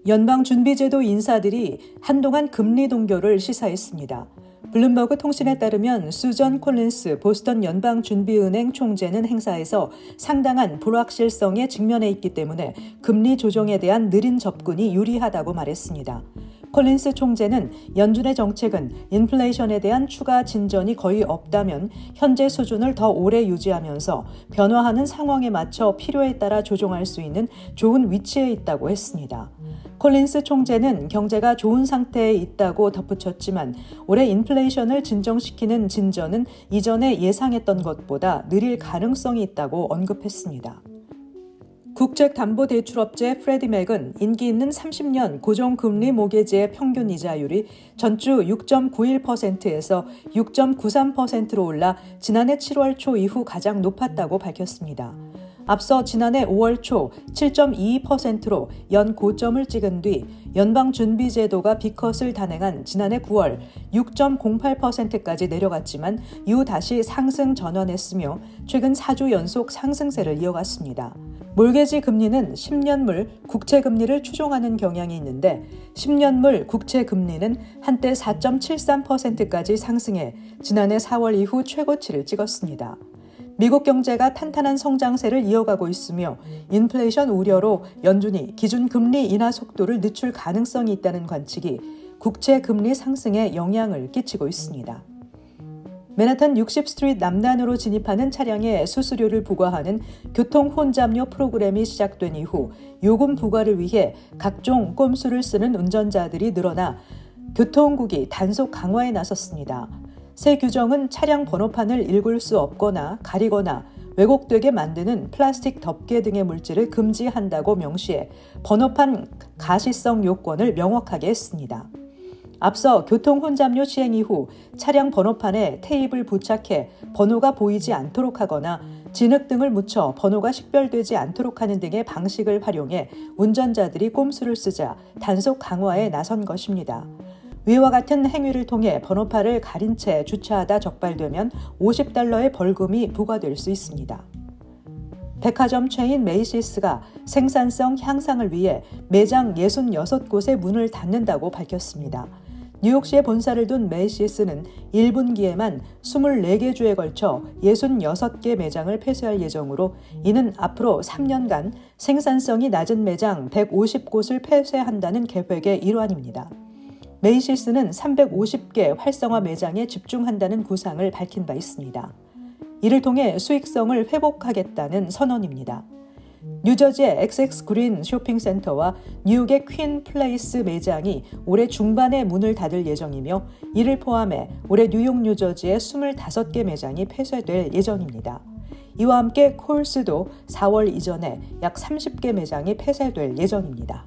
연방준비제도 인사들이 한동안 금리 동결을 시사했습니다. 블룸버그 통신에 따르면 수전 콜린스 보스턴 연방준비은행 총재는 행사에서 상당한 불확실성에 직면해 있기 때문에 금리 조정에 대한 느린 접근이 유리하다고 말했습니다. 콜린스 총재는 연준의 정책은 인플레이션에 대한 추가 진전이 거의 없다면 현재 수준을 더 오래 유지하면서 변화하는 상황에 맞춰 필요에 따라 조정할 수 있는 좋은 위치에 있다고 했습니다. 콜린스 총재는 경제가 좋은 상태에 있다고 덧붙였지만 올해 인플레이션을 진정시키는 진전은 이전에 예상했던 것보다 느릴 가능성이 있다고 언급했습니다. 국책담보대출업체 프레디맥은 인기 있는 30년 고정금리 모기지의 평균 이자율이 전주 6.91%에서 6.93%로 올라 지난해 7월 초 이후 가장 높았다고 밝혔습니다. 앞서 지난해 5월 초 7.22%로 연 고점을 찍은 뒤 연방준비제도가 B컷을 단행한 지난해 9월 6.08%까지 내려갔지만 이후 다시 상승 전환했으며 최근 4주 연속 상승세를 이어갔습니다. 몰개지 금리는 10년물 국채금리를 추종하는 경향이 있는데 10년물 국채금리는 한때 4.73%까지 상승해 지난해 4월 이후 최고치를 찍었습니다. 미국 경제가 탄탄한 성장세를 이어가고 있으며 인플레이션 우려로 연준이 기준금리 인하 속도를 늦출 가능성이 있다는 관측이 국채금리 상승에 영향을 끼치고 있습니다. 맨하탄 60스트리트 남단으로 진입하는 차량에 수수료를 부과하는 교통 혼잡료 프로그램이 시작된 이후 요금 부과를 위해 각종 꼼수를 쓰는 운전자들이 늘어나 교통국이 단속 강화에 나섰습니다. 새 규정은 차량 번호판을 읽을 수 없거나 가리거나 왜곡되게 만드는 플라스틱 덮개 등의 물질을 금지한다고 명시해 번호판 가시성 요건을 명확하게 했습니다. 앞서 교통혼잡료 시행 이후 차량 번호판에 테이프를 부착해 번호가 보이지 않도록 하거나 진흙 등을 묻혀 번호가 식별되지 않도록 하는 등의 방식을 활용해 운전자들이 꼼수를 쓰자 단속 강화에 나선 것입니다. 위와 같은 행위를 통해 번호판을 가린 채 주차하다 적발되면 $50의 벌금이 부과될 수 있습니다. 백화점 체인 메이시스가 생산성 향상을 위해 매장 66곳의 문을 닫는다고 밝혔습니다. 뉴욕시에 본사를 둔 메이시스는 1분기에만 24개 주에 걸쳐 66개 매장을 폐쇄할 예정으로 이는 앞으로 3년간 생산성이 낮은 매장 150곳을 폐쇄한다는 계획의 일환입니다. 메이시스는 350개 활성화 매장에 집중한다는 구상을 밝힌 바 있습니다. 이를 통해 수익성을 회복하겠다는 선언입니다. 뉴저지의 XX 그린 쇼핑센터와 뉴욕의 퀸 플레이스 매장이 올해 중반에 문을 닫을 예정이며 이를 포함해 올해 뉴욕 뉴저지의 25개 매장이 폐쇄될 예정입니다. 이와 함께 콜스도 4월 이전에 약 30개 매장이 폐쇄될 예정입니다.